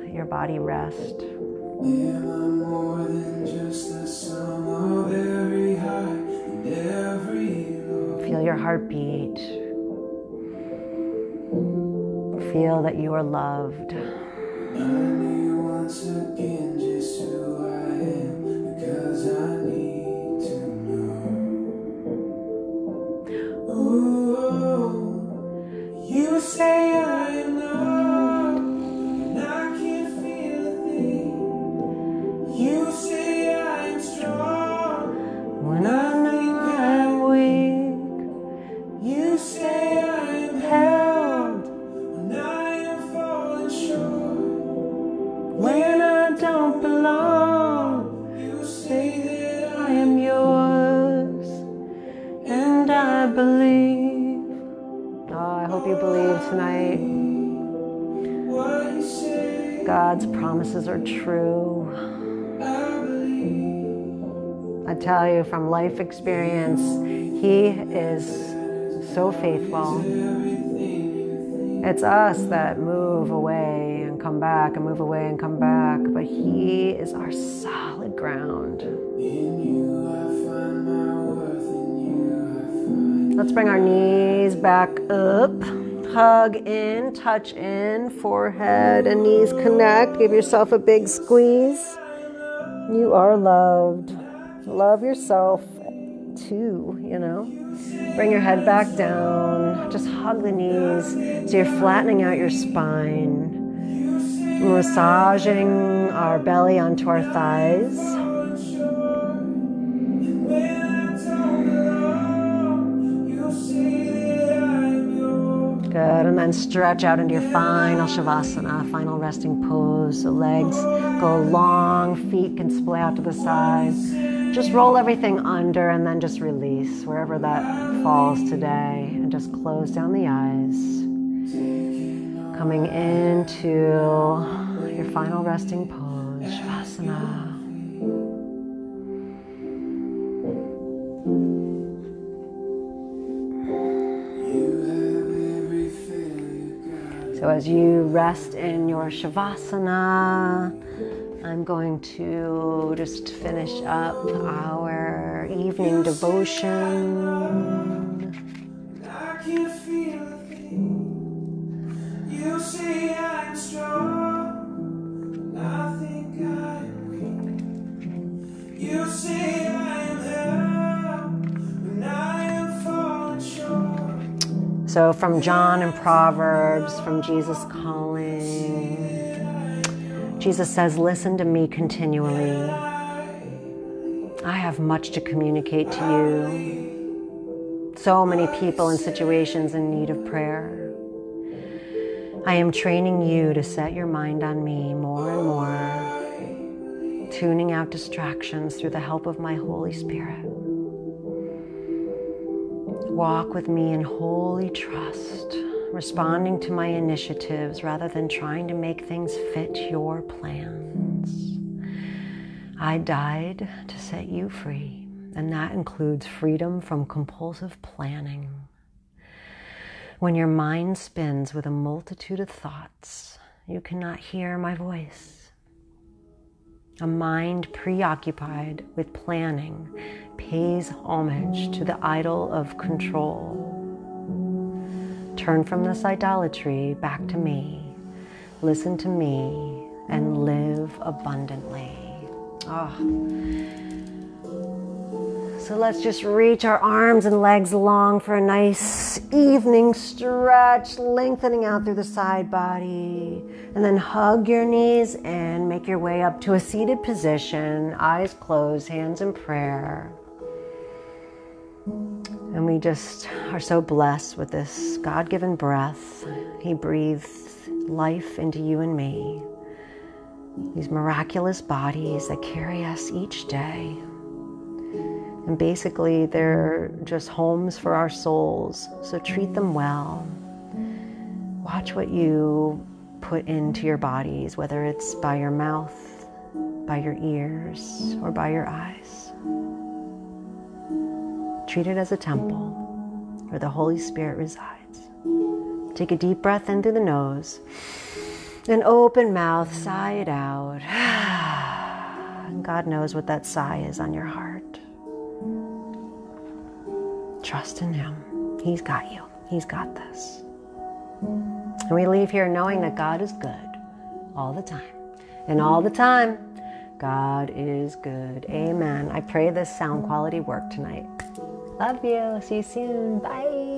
your body rest. Am I more than just the sum of every high and every low? Feel your heartbeat. Feel that you are loved. I need once again just who I am, because I need to know. Ooh, you say I am loved, and I can't feel a thing. You say I'm strong When I know I'm weak, you say I'm held. when I am falling short. When I don't belong, You say that I am yours, and I believe. Oh, I hope you believe tonight. what you say, God's promises are true. I believe. I tell you from life experience, He is so faithful. It's us that move away and come back and move away and come back, but He is our solid ground. In you I find my worth, in you I find. Let's bring our knees back up. Hug in, touch in, forehead and knees connect. Give yourself a big squeeze. You are loved. Love yourself too, you know. Bring your head back down. Just hug the knees so you're flattening out your spine. Massaging our belly onto our thighs. Good, and then stretch out into your final Shavasana, final resting pose. The legs go long, feet can splay out to the side. Just roll everything under and then just release wherever that falls today. And just close down the eyes. Coming into your final resting pose, Shavasana. So as you rest in your Shavasana, I'm going to just finish up our evening devotion. I can't feel a thing. You say I'm strong, I think I'm weak. You say I'm held when I am falling short. So from John and Proverbs, from Jesus calling, Jesus says, listen to me continually. I have much to communicate to you. So many people and situations in need of prayer. I am training you to set your mind on me more and more, tuning out distractions through the help of my Holy Spirit. Walk with me in holy trust, responding to my initiatives rather than trying to make things fit your plans. I died to set you free, and that includes freedom from compulsive planning. When your mind spins with a multitude of thoughts, you cannot hear my voice. A mind preoccupied with planning pays homage to the idol of control. Turn from this idolatry back to me. Listen to me and live abundantly. So let's just reach our arms and legs long for a nice evening stretch, lengthening out through the side body. And then hug your knees and make your way up to a seated position, eyes closed, hands in prayer. And we just are so blessed with this God-given breath. He breathed life into you and me. These miraculous bodies that carry us each day. And basically, they're just homes for our souls. So treat them well. Watch what you put into your bodies, whether it's by your mouth, by your ears, or by your eyes. Treat it as a temple where the Holy Spirit resides. Take a deep breath in through the nose. An open mouth, sigh it out. And God knows what that sigh is on your heart. Trust in Him. He's got you. He's got this. And we leave here knowing that God is good all the time. And all the time, God is good. Amen. I pray this sound quality worked tonight. Love you. See you soon. Bye.